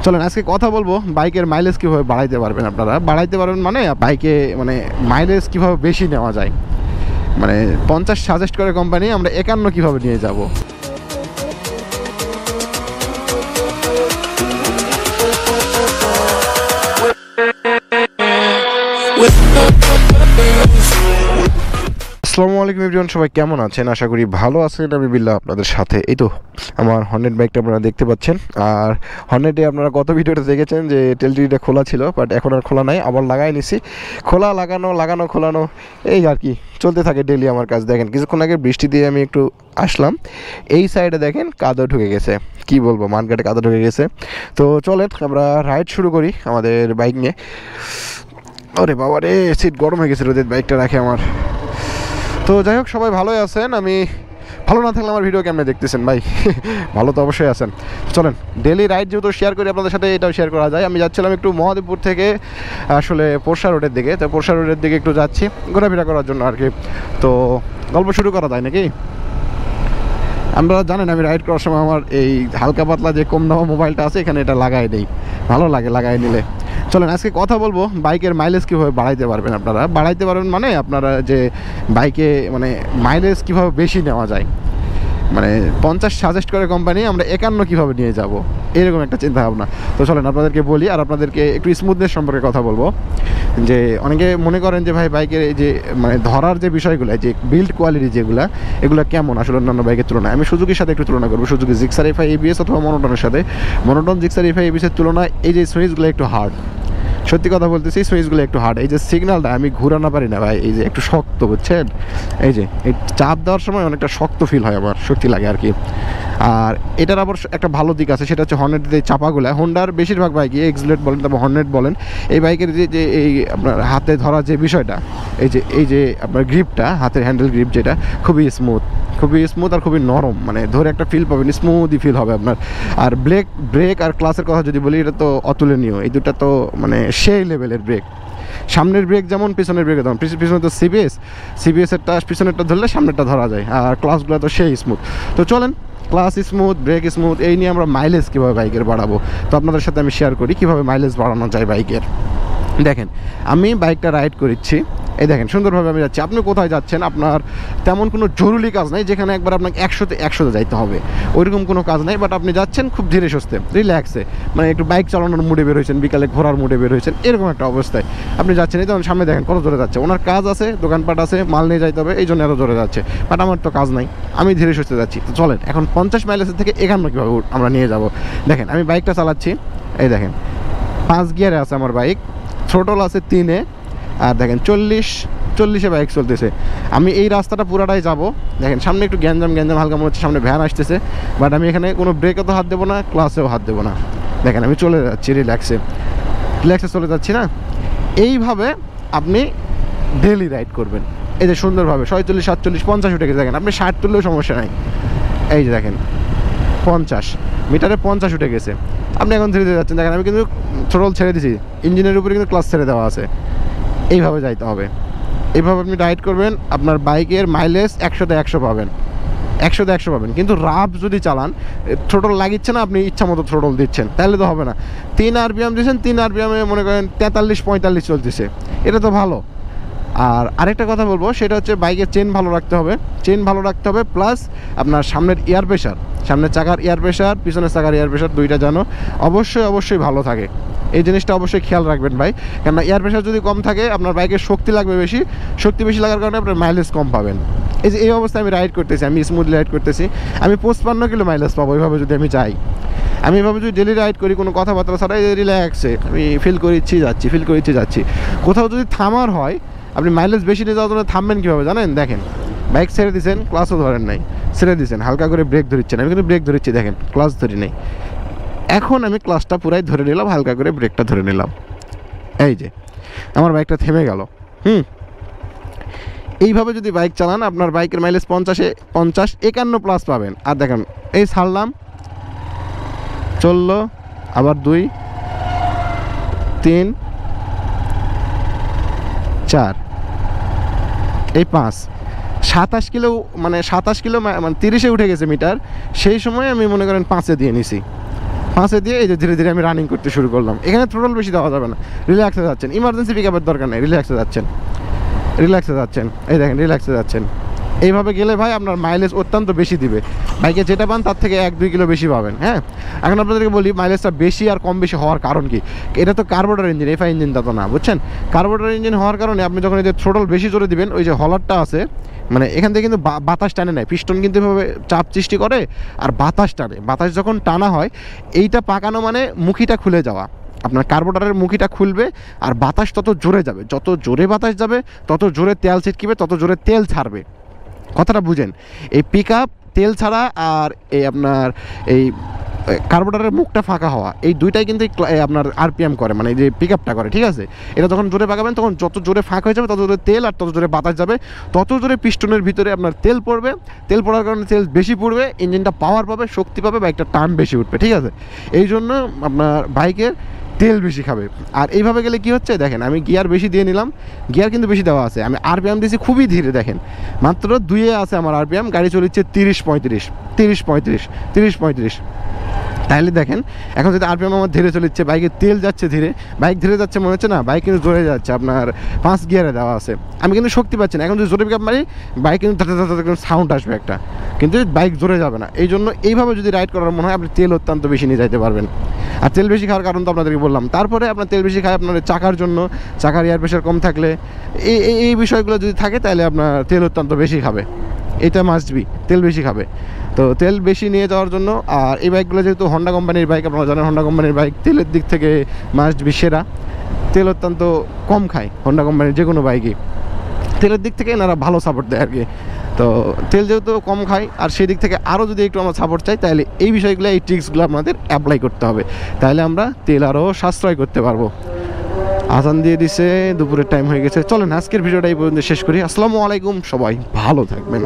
চলেন আজকে কথা বলবো বাইকের মাইলেজ কীভাবে বাড়াইতে পারবেন। আপনারা বাড়াইতে পারবেন মানে বাইকে মানে মাইলেজ কীভাবে বেশি নেওয়া যায়, মানে 50 সাজেস্ট করে কোম্পানি, আমরা 51 কীভাবে নিয়ে যাব। আসসালামু আলাইকুম এভরিওয়ান, সবাই কেমন আছেন? আশা করি ভালো আছেন। আমি বিল্লাহ আপনাদের সাথে। এই তো আমার হর্নেট বাইকটা আপনারা দেখতে পাচ্ছেন। আর হর্নেটে আপনারা কত ভিডিওটা দেখেছেন যে টেলটিটা খোলা ছিল, বাট এখন আর খোলা নাই, আবার লাগাই নিছি। খোলা লাগানো খোলানো এই আর কি চলতে থাকে ডেলি আমার কাজ। দেখেন কিছুক্ষণ আগে বৃষ্টি দিয়ে আমি একটু আসলাম, এই সাইডে দেখেন কাদা ঢুকে গেছে, কি বলবো মানকাটে কাদা ঢুকে গেছে। তো চলেন আমরা রাইড শুরু করি আমাদের বাইক নিয়ে। ওরে বাবা রে, সিট গরম হয়ে গেছে রোদের বাইকটা রাখে আমার। তো যাই হোক, সবাই ভালোই আছেন। আমি ভালো না থাকলে আমার ভিডিও কেমনে দেখতেছেন ভাই? ভালো তো অবশ্যই আছেন। চলেন ডেলি রাইড যেহেতু শেয়ার করি আপনাদের সাথে, এটাও শেয়ার করা যায়। আমি যাচ্ছিলাম একটু মহাদেবপুর থেকে আসলে পোরশা রোডের দিকে, তো পোরশা রোডের দিকে একটু যাচ্ছি ঘোরাফেরা করার জন্য আর কি। তো গল্প শুরু করা যায় নাকি? আপনারা জানেন আমি রাইড করার সময় আমার এই হালকা পাতলা যে কম দামা মোবাইলটা আছে এখানে, এটা লাগাই নেই, ভালো লাগে লাগাই নিলে। চলেন আজকে কথা বলবো বাইকের মাইলেজ কীভাবে বাড়াইতে পারবেন। আপনারা বাড়াইতে পারবেন মানে আপনারা যে বাইকে মানে মাইলেজ কীভাবে বেশি নেওয়া যায়, মানে 50 সাজেস্ট করে কোম্পানি, আমরা 51 কীভাবে নিয়ে যাব, এরকম একটা চিন্তা ভাবনা। তো চলেন আপনাদেরকে বলি, আর আপনাদেরকে একটু স্মুথনেস সম্পর্কে কথা বলবো। যে অনেকে মনে করেন যে ভাই বাইকের এই যে মানে ধরার যে বিষয়গুলো, যে বিল্ড কোয়ালিটি যেগুলো, এগুলো কেমন আসলে অন্যান্য বাইকের তুলনায়। আমি সুজুকির সাথে একটু তুলনা করবো, সুজুকি জিক্সার এফআই এবিএস অথবা মনোটনের সাথে। মনোটন জিক্সার এফআই এবিএসের তুলনায় এই যে সুইচগুলো একটু হার্ড, সত্যি কথা বলতেছি সুইচগুলো একটু হার্ড। এই যে সিগন্যালটা আমি ঘুরানো পারি না ভাই, এই যে একটু শক্ত, বুঝছেন? এই যে এই চাপ দেওয়ার সময় অনেকটা শক্ত ফিল হয়, আমার শক্তি লাগে আর কি। আর এটার আবার একটা ভালো দিক আছে, সেটা হচ্ছে হর্নেটের যে চাপাগুলো, হোন্ডার বেশিরভাগ বাইকে এক্সলেট বলেন তারপর হর্নেট বলেন, এই বাইকের যে এই আপনার হাতে ধরা যে বিষয়টা, এই যে আপনার গ্রিপটা, হাতের হ্যান্ডেল গ্রিপ যেটা খুবই স্মুথ আর খুবই নরম, মানে ধরে একটা ফিল পাবেন, স্মুথই ফিল হবে আপনার। আর ব্রেক আর ক্লাসের কথা যদি বলি, এটা তো অতুলনীয়। এই দুটা তো মানে সেই লেভেলের ব্রেক। সামনের ব্রেক যেমন, পিছনের ব্রেক তেমন। পিছনে তো সিবিএসেরটা পিছনেরটা ধরলে সামনেরটা ধরা যায়, আর ক্লাসগুলো তো সেই স্মুথ। তো চলেন ক্লাস স্মুথ, ব্রেক স্মুথ, এই নিয়ে আমরা মাইলেজ কীভাবে বাইকের বাড়াবো তো আপনাদের সাথে আমি শেয়ার করি কীভাবে মাইলেজ বাড়ানো যায় বাইকের। দেখেন আমি বাইকটা রাইড করছি, এই দেখেন সুন্দরভাবে আমি যাচ্ছি। আপনি কোথায় যাচ্ছেন, আপনার তেমন কোনো জরুরি কাজ নাই যেখানে একবার আপনাকে 100তে যাইতে হবে, ওইরকম কোনো কাজ নাই। বাট আপনি যাচ্ছেন খুব ধীরে সুস্থে, রিল্যাক্সে, মানে একটু বাইক চালানোর মুডে বের হয়েছেন, বিকালে ঘোরার মুডে বের হয়েছেন, এরকম একটা অবস্থায় আপনি যাচ্ছেন। এই যেমন সামনে দেখেন কত জোরে যাচ্ছে, ওনার কাজ আছে, দোকানপাট আছে, মাল নিয়ে যাইতে হবে, এই জন্য এত জোরে যাচ্ছে। বাট আমার তো কাজ নাই, আমি ধীরে সুস্থে যাচ্ছি। তো চলেন এখন 50 মাইলেজের থেকে 51 কীভাবে আমরা নিয়ে যাব। দেখেন আমি বাইকটা চালাচ্ছি, এই দেখেন 5 গিয়ারে আছে আমার বাইক, থ্রোটল আছে 3-এ, আর দেখেন 40-এ বাইক চলতেছে। আমি এই রাস্তাটা পুরাটাই যাব। দেখেন সামনে একটু গ্যাঞ্জাম হালকা মনে হচ্ছে, সামনে ভ্যান আসতেছে, বাট আমি এখানে কোনো ব্রেকে তো হাত দেবো না, ক্লাসেও হাত দেবো না। দেখেন আমি চলে যাচ্ছি রিল্যাক্সে চলে যাচ্ছি না। এইভাবে আপনি ডেলি রাইড করবেন, এই যে সুন্দরভাবে 46, 47, 50 উঠে গেছে। দেখেন আপনি 60 তুললেও সমস্যা নাই, এই যে দেখেন 50 মিটারে 50 উঠে গেছে। আপনি এখন ধীরে ধীরে যাচ্ছেন। দেখেন আমি কিন্তু থ্রোটল ছেড়ে দিছি, ইঞ্জিনের উপরে কিন্তু ক্লাস ছেড়ে দেওয়া আছে। এইভাবে যাইতে হবে, এইভাবে আপনি রাইড করবেন, আপনার বাইকের মাইলেজ 100তে 100 পাবেন, 100তে 100 পাবেন। কিন্তু রাফ যদি চালান, থ্রোটল লাগিচ্ছে না, আপনি ইচ্ছা মতো থ্রোটল দিচ্ছেন, তাহলে তো হবে না। 3 RPM দিচ্ছেন, 3 RPM-এ মনে করেন 43-45 চলতেছে, এটা তো ভালো। আর আরেকটা কথা বলবো, সেটা হচ্ছে বাইকের চেন ভালো রাখতে হবে, প্লাস আপনার সামনের এয়ার প্রেশার, সামনের চাকার এয়ার প্রেশার, পিছনের চাকার এয়ার প্রেশার, দুইটা যেন অবশ্যই ভালো থাকে। এই জিনিসটা অবশ্যই খেয়াল রাখবেন ভাই, কেননা এয়ার প্রেশার যদি কম থাকে আপনার বাইকের শক্তি লাগবে বেশি, শক্তি বেশি লাগার কারণে আপনার মাইলেজ কম পাবেন। এই যে এই অবস্থায় আমি রাইড করতেছি, আমি স্মুথলি রাইড করতেছি, আমি 55 কিলো মাইলেজ পাবো এইভাবে যদি আমি যাই। আমি এভাবে যদি ডেলি রাইড করি, কোনো কথাবার্তা ছাড়া রিল্যাক্সে আমি ফিল করেছি যাচ্ছি। কোথাও যদি থামার হয়, আপনি মাইলেজ বেশি নিয়ে যাওয়ার জন্য থামবেন কীভাবে জানেন? দেখেন বাইক ছেড়ে দিয়েছেন, ক্লাসও ধরেন নাই, ছেড়ে দিয়েছেন, হালকা করে ব্রেক ধরিচ্ছেন। আমি কিন্তু ব্রেক ধরেছি, দেখেন ক্লাস ধরি নাই। এখন আমি ক্লাসটা পুরাই ধরে নিলাম, হালকা করে ব্রেকটা ধরে নিলাম, এই যে আমার বাইকটা থেমে গেল। এইভাবে যদি বাইক চালান, আপনার বাইকের মাইলেজ 50-51 প্লাস পাবেন। আর দেখেন এই ছাড়লাম, চললো, আবার 2, 3, 4, এই 5, 27 কিলো, মানে 27 কিলো মানে 30-এ উঠে গেছে মিটার। সেই সময় আমি মনে করেন 5-এ দিয়ে নিছি, 5-এ দিয়ে এই যে ধীরে ধীরে আমি রানিং করতে শুরু করলাম। এখানে থ্রোটল বেশি দেওয়া যাবে না, রিল্যাক্সে যাচ্ছেন, ইমার্জেন্সি পিক আপের দরকার নেই, রিল্যাক্সে যাচ্ছেন, এই দেখেন রিল্যাক্সে যাচ্ছেন। এইভাবে গেলে ভাই আপনার মাইলেজ অত্যন্ত বেশি দিবে, বাইকে যেটা পান তার থেকে 1-2 কিলো বেশি পাবেন। হ্যাঁ, এখন আপনাদেরকে বলি মাইলেজটা বেশি আর কম বেশি হওয়ার কারণ কি। এটা তো কার্বোরেটর ইঞ্জিন, এফআই ইঞ্জিনটা তো না, বুঝছেন। কার্বোরেটর ইঞ্জিন হওয়ার কারণে আপনি যখন এই যে থ্রোটল বেশি জোরে দিবেন, ওই যে হলারটা আছে মানে এখান থেকে কিন্তু বাতাস টানে নেয়, পিস্টন কিন্তু এভাবে চাপ সৃষ্টি করে আর বাতাস টানে। বাতাস যখন টানা হয় এইটা পাকানো মানে মুখিটা খুলে যাওয়া, আপনার কার্বোরেটরের মুখিটা খুলবে আর বাতাস তত জোরে যাবে, যত জোরে বাতাস যাবে তত জোরে তেল ছিটকিবে, তত জোরে তেল ছাড়বে। কথাটা বুঝেন, এই পিক আপ তেল ছাড়া আর এই আপনার এই কার্বোরেটরের মুখটা ফাঁকা হওয়া, এই দুইটাই কিন্তু আপনার আরপিএম করে, মানে এই যে পিক আপটা করে, ঠিক আছে। এটা যখন জোরে পাকাবেন তখন যত জোরে ফাঁকা হয়ে যাবে তত জোরে তেল আর তত জোরে বাতাস যাবে, তত জোরে পিস্টনের ভিতরে আপনার তেল পড়বে, তেল পড়ার কারণে তেল বেশি পড়বে, ইঞ্জিনটা পাওয়ার পাবে, শক্তি পাবে, বাইকটা টান বেশি উঠবে, ঠিক আছে। এই জন্য আপনার বাইকের তেল বেশি খাবে। আর এইভাবে গেলে কি হচ্ছে দেখেন, আমি গিয়ার বেশি দিয়ে নিলাম, গিয়ার কিন্তু বেশি দেওয়া আছে, আমি আরপিএম দিয়েছি খুবই ধীরে, দেখেন মাত্র 2-এ আছে আমার আরপিএম, গাড়ি চলছে 30-35। তাহলে দেখেন এখন যদি আরপিএম আমার ধীরে চলেছে, বাইকে তেল যাচ্ছে ধীরে, বাইক ধীরে যাচ্ছে মনে হচ্ছে না, বাইক কিন্তু জোরে যাচ্ছে, আপনার 5 গিয়ারে দেওয়া আছে, আমি কিন্তু শক্তি পাচ্ছি না। এখন যদি জোরে পিক আপ মারি বাইক কিন্তু সাউন্ড আসবে একটা, কিন্তু বাইক জোরে যাবে না। এই জন্য এইভাবে যদি রাইড করার মনে হয় আপনি তেল অত্যন্ত বেশি নিয়ে যাইতে পারবেন। আর তেল বেশি খাওয়ার কারণ তো আপনাদেরকে বললাম। তারপরে আপনার তেল বেশি খায় আপনার চাকার জন্য, চাকার এয়ার প্রেশার কম থাকলে এই বিষয়গুলো যদি থাকে তাহলে আপনার তেল অত্যন্ত বেশি খাবে, এটা মাস্ট বি, তেল বেশি খাবে। তো তেল বেশি নিয়ে যাওয়ার জন্য, আর এই বাইকগুলো যেহেতু হন্ডা কোম্পানির বাইক, আপনারা জানেন হন্ডা কোম্পানির বাইক তেলের দিক থেকে মাস্ট বি সেরা, তেল অত্যন্ত কম খায় হন্ডা কোম্পানির যে কোনো বাইকই, তেলের দিক থেকে এনারা ভালো সাপোর্ট দেয় আর কি। তো তেল যেহেতু কম খায় আর সেই দিক থেকে আরও যদি একটু আমরা সাপোর্ট চাই তাহলে এই বিষয়গুলো, এই ট্রিক্সগুলো আপনাদের অ্যাপ্লাই করতে হবে, তাহলে আমরা তেল আরও সাশ্রয় করতে পারবো। আজান দিয়ে দিছে, দুপুরের টাইম হয়ে গেছে, চলেন আজকের ভিডিওটা এই পর্যন্ত শেষ করি। আসসালামু আলাইকুম, সবাই ভালো থাকবেন।